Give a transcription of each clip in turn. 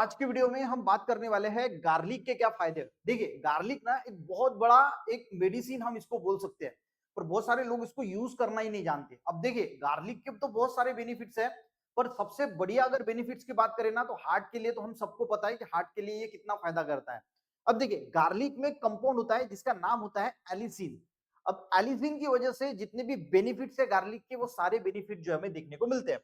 आज की वीडियो में हम बात करने वाले हैं गार्लिक के क्या फायदे हैं। देखिए गार्लिक ना एक बहुत बड़ा एक मेडिसिन हम इसको बोल सकते हैं, पर बहुत सारे लोग इसको यूज करना ही नहीं जानते। अब देखिए गार्लिक के तो बहुत सारे बेनिफिट्स हैं, पर सबसे बढ़िया अगर बेनिफिट्स की बात करें ना तो हार्ट के लिए तो हम सबको पता है कि हार्ट के लिए ये कितना फायदा करता है। अब देखिए गार्लिक में कंपाउंड होता है जिसका नाम होता है एलिसिन। अब एलिसिन की वजह से जितने भी बेनिफिट्स है गार्लिक के, वो सारे बेनिफिट जो हमें देखने को मिलते हैं।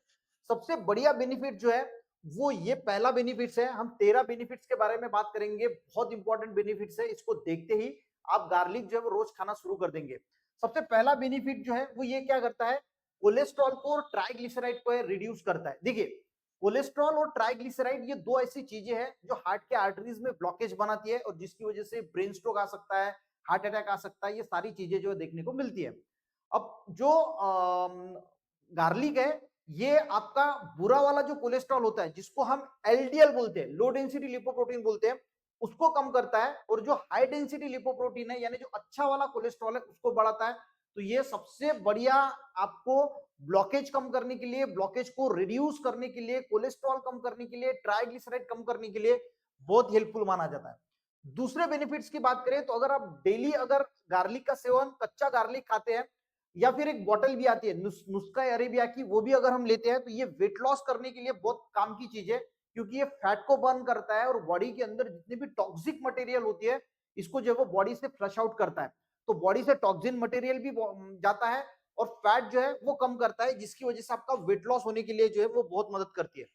सबसे बढ़िया बेनिफिट जो है वो ये पहला बेनिफिट्स है। हम 13 बेनिफिट्स के बारे में बात करेंगे, बहुत इंपॉर्टेंट बेनिफिट्स है। इसको देखते ही आप गार्लिक जो है वो रोज खाना शुरू कर देंगे। सबसे पहला बेनिफिट जो है वो ये क्या करता है, कोलेस्ट्रॉल को और ट्राइग्लिसराइड को रिड्यूस करता है। देखिए कोलेस्ट्रॉल और ट्राइग्लिसराइड ये दो ऐसी चीजें हैं जो हार्ट के आर्टरीज में ब्लॉकेज बनाती है और जिसकी वजह से ब्रेन स्ट्रोक आ सकता है, हार्ट अटैक आ सकता है। ये सारी चीजें जो देखने को मिलती है। अब जो गार्लिक है ये आपका बुरा वाला जो कोलेस्ट्रॉल होता है जिसको हम एलडीएल बोलते हैं, लो डेंसिटी लिपोप्रोटीन बोलते हैं, उसको कम करता है। और जो हाई डेंसिटी लिपोप्रोटीन है यानी जो अच्छा वाला कोलेस्ट्रॉल है उसको बढ़ाता है। तो ये सबसे बढ़िया आपको ब्लॉकेज कम करने के लिए, ब्लॉकेज को रिड्यूस करने के लिए, कोलेस्ट्रॉल कम करने के लिए, ट्राइग्लिसराइड कम करने के लिए बहुत हेल्पफुल माना जाता है। दूसरे बेनिफिट्स की बात करें तो अगर आप डेली अगर गार्लिक का सेवन, कच्चा गार्लिक खाते हैं या फिर एक बोतल भी आती है नुस्खा अरेबिया की, वो भी अगर हम लेते हैं तो ये वेट लॉस करने के लिए बहुत काम की चीज है, क्योंकि ये फैट को बर्न करता है और बॉडी के अंदर जितनी भी टॉक्सिक मटेरियल होती है इसको जो है वो बॉडी से फ्लश आउट करता है। तो बॉडी से टॉक्सिन मटेरियल भी जाता है और फैट जो है वो कम करता है, जिसकी वजह से आपका वेट लॉस होने के लिए जो है वो बहुत मदद करती है।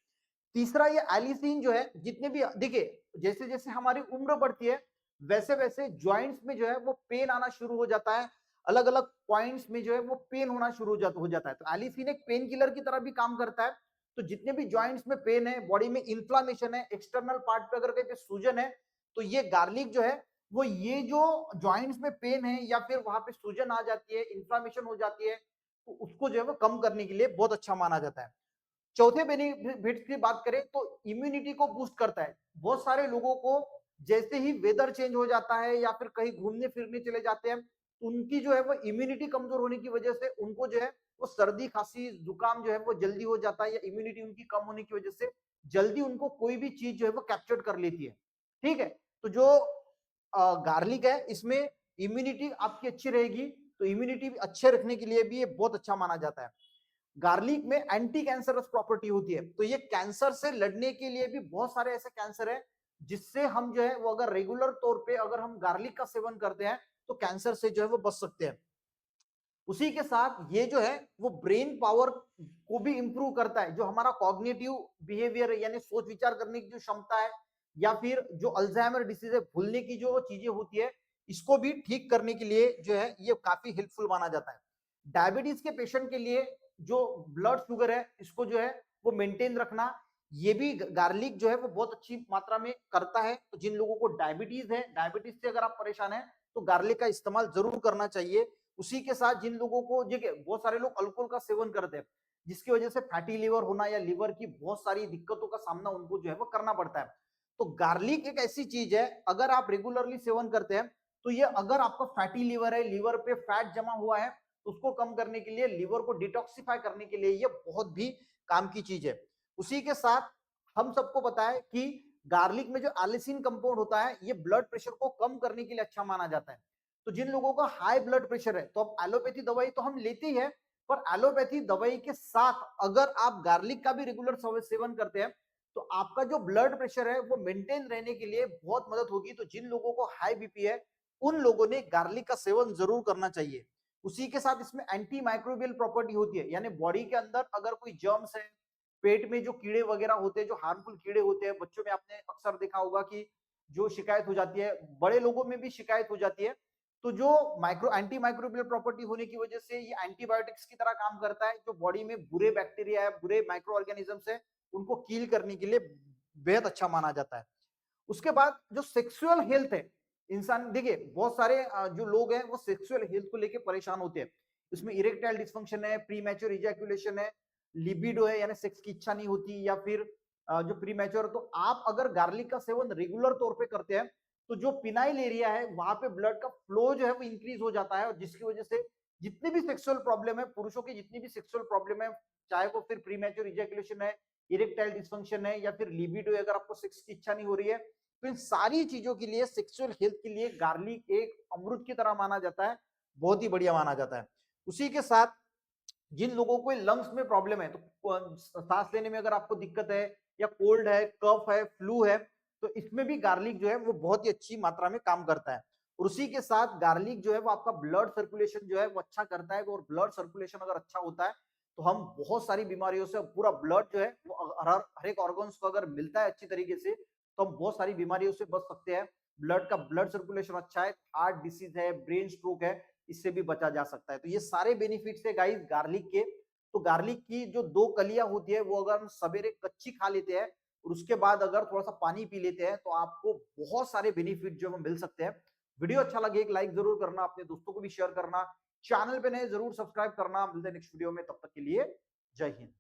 तीसरा ये एलिसिन जो है, जितने भी देखिए जैसे जैसे हमारी उम्र बढ़ती है वैसे वैसे ज्वाइंट्स में जो है वो पेन आना शुरू हो जाता है, अलग अलग पॉइंट्स में जो है वो पेन होना शुरू हो जाता है। तो एलिसिन एक पेन किलर की तरह भी काम करता है। तो जितने भी ज्वाइंट्स में पेन है, बॉडी में इंफ्लामेशन है, एक्सटर्नल पार्ट पे अगर कहीं पे सूजन है, तो ये गार्लिक जो है वो ये जो ज्वाइंट्स में पेन है या फिर वहां पे सूजन आ जाती है, इंफ्लामेशन हो जाती है, तो उसको जो है वो कम करने के लिए बहुत अच्छा माना जाता है। चौथे बेनिफिट की बात करें तो इम्यूनिटी को बूस्ट करता है। बहुत सारे लोगों को जैसे ही वेदर चेंज हो जाता है या फिर कहीं घूमने फिरने चले जाते हैं, उनकी जो है वो इम्यूनिटी कमजोर होने की वजह से उनको जो है वो सर्दी खांसी जुकाम जो है वो जल्दी हो जाता है, या इम्यूनिटी उनकी कम होने की वजह से जल्दी उनको कोई भी चीज जो है वो कैप्चर कर लेती है। ठीक है, तो जो गार्लिक है इसमें इम्यूनिटी आपकी अच्छी रहेगी, तो इम्यूनिटी अच्छे रखने के लिए भी ये बहुत अच्छा माना जाता है। गार्लिक में एंटी कैंसरस प्रॉपर्टी होती है, तो ये कैंसर से लड़ने के लिए भी बहुत सारे ऐसे कैंसर है जिससे हम जो है वो अगर रेगुलर तौर पे अगर हम गार्लिक का सेवन करते हैं तो कैंसर से जो है वो बच सकते हैं। उसी के साथ ये जो है वो ब्रेन पावर को भी इंप्रूव करता है। जो हमारा कॉग्निटिव बिहेवियर है यानी सोच विचार करने की जो क्षमता है, या फिर जो अल्जाइमर डिसीज है, भूलने की जो चीजें होती है, इसको भी ठीक करने के लिए जो है ये काफी हेल्पफुल माना जाता है। डायबिटीज के पेशेंट के लिए जो ब्लड शुगर है इसको जो है वो मेंटेन रखना, ये भी गार्लिक जो है वो बहुत अच्छी मात्रा में करता है। तो जिन लोगों को डायबिटीज है, डायबिटीज से अगर आप परेशान है तो गार्लिक का इस्तेमाल जरूर करना चाहिए। उसी के साथ जिन लोगों को देखिए बहुत सारे लोग अल्कोहल का सेवन करते हैं जिसकी वजह से फैटी लिवर होना या लिवर की बहुत सारी दिक्कतों का सामना उनको जो है वो करना पड़ता है। तो गार्लिक एक ऐसी चीज है, अगर आप रेगुलरली सेवन करते हैं तो ये अगर आपका फैटी लिवर है, लिवर पे फैट जमा हुआ है, तो उसको कम करने के लिए, लिवर को डिटॉक्सिफाई करने के लिए ये बहुत भी काम की चीज है। उसी के साथ हम सबको पता है कि गार्लिक में जो एलिसिन कंपाउंड होता है ये ब्लड प्रेशर को कम करने के लिए अच्छा माना जाता है। तो जिन लोगों का हाई ब्लड प्रेशर है, तो अब एलोपैथी दवाई तो हम लेते ही है, पर एलोपैथी दवाई के साथ अगर आप गार्लिक का भी रेगुलर सेवन करते हैं तो आपका जो ब्लड प्रेशर है वो मेंटेन रहने के लिए बहुत मदद होगी। तो जिन लोगों को हाई बीपी है उन लोगों ने गार्लिक का सेवन जरूर करना चाहिए। उसी के साथ इसमें एंटी माइक्रोबियल प्रॉपर्टी होती है, यानी बॉडी के अंदर अगर कोई जर्म्स है, पेट में जो कीड़े वगैरह होते हैं, जो हार्मफुल कीड़े होते हैं, बच्चों में आपने अक्सर देखा होगा कि जो शिकायत हो जाती है, बड़े लोगों में भी शिकायत हो जाती है। तो जो एंटी माइक्रोबियल प्रॉपर्टी होने की वजह से ये एंटीबायोटिक्स की तरह काम करता है, जो बॉडी में बुरे बैक्टीरिया है, बुरे माइक्रो ऑर्गेनिजम्स है, उनको किल करने के लिए बेहद अच्छा माना जाता है। उसके बाद जो सेक्सुअल हेल्थ है, इंसान देखिए बहुत सारे जो लोग हैं वो सेक्सुअल हेल्थ को लेके परेशान होते हैं। इसमें इरेक्टाइल डिस्फंक्शन है, प्रीमैच्योर इजैकुलेशन है, लिबिडो है यानी सेक्स की इच्छा नहीं होती, या फिर जो प्रीमैच्योर। तो आप अगर गार्लिक का सेवन रेगुलर तौर पे करते हैं तो जो पिनाइल एरिया है वहां पे ब्लड का फ्लो जो है वो इंक्रीज हो जाता है, और जिसकी वजह से जितनी भी सेक्सुअल प्रॉब्लम है, पुरुषों की जितनी भी सेक्सुअल प्रॉब्लम है, चाहे वो फिर प्रीमैच्योर इजैकुलेशन है इरेक्टाइल डिसफंक्शन है या फिर लिबिडो, अगर आपको सेक्स की इच्छा नहीं हो रही है, तो इन सारी चीजों के लिए, सेक्सुअल हेल्थ के लिए गार्लिक एक अमृत की तरह माना जाता है, बहुत ही बढ़िया माना जाता है। उसी के साथ जिन लोगों को लंग्स में प्रॉब्लम है, तो सांस लेने में अगर आपको दिक्कत है या कोल्ड है, कफ है, फ्लू है, तो इसमें भी गार्लिक जो है वो बहुत ही अच्छी मात्रा में काम करता है। और उसी के साथ गार्लिक जो है वो आपका ब्लड सर्कुलेशन जो है वो अच्छा करता है, और ब्लड सर्कुलेशन अगर अच्छा होता है तो हम बहुत सारी बीमारियों से, पूरा ब्लड जो है वो हर एक ऑर्गन्स को अगर मिलता है अच्छी तरीके से, तो हम बहुत सारी बीमारियों से बच सकते हैं। ब्लड सर्कुलेशन अच्छा है, हार्ट डिसीज है, ब्रेन स्ट्रोक है, इससे भी बचा जा सकता है। तो ये सारे बेनिफिट्स है गाइस गार्लिक के। तो गार्लिक की जो 2 कलियां होती है वो अगर हम सवेरे कच्ची खा लेते हैं और उसके बाद अगर थोड़ा सा पानी पी लेते हैं, तो आपको बहुत सारे बेनिफिट जो मिल सकते हैं। वीडियो अच्छा लगे एक लाइक जरूर करना, अपने दोस्तों को भी शेयर करना, चैनल पे नए जरूर सब्सक्राइब करना। मिलते हैं नेक्स्ट वीडियो में, तब तक के लिए जय हिंद।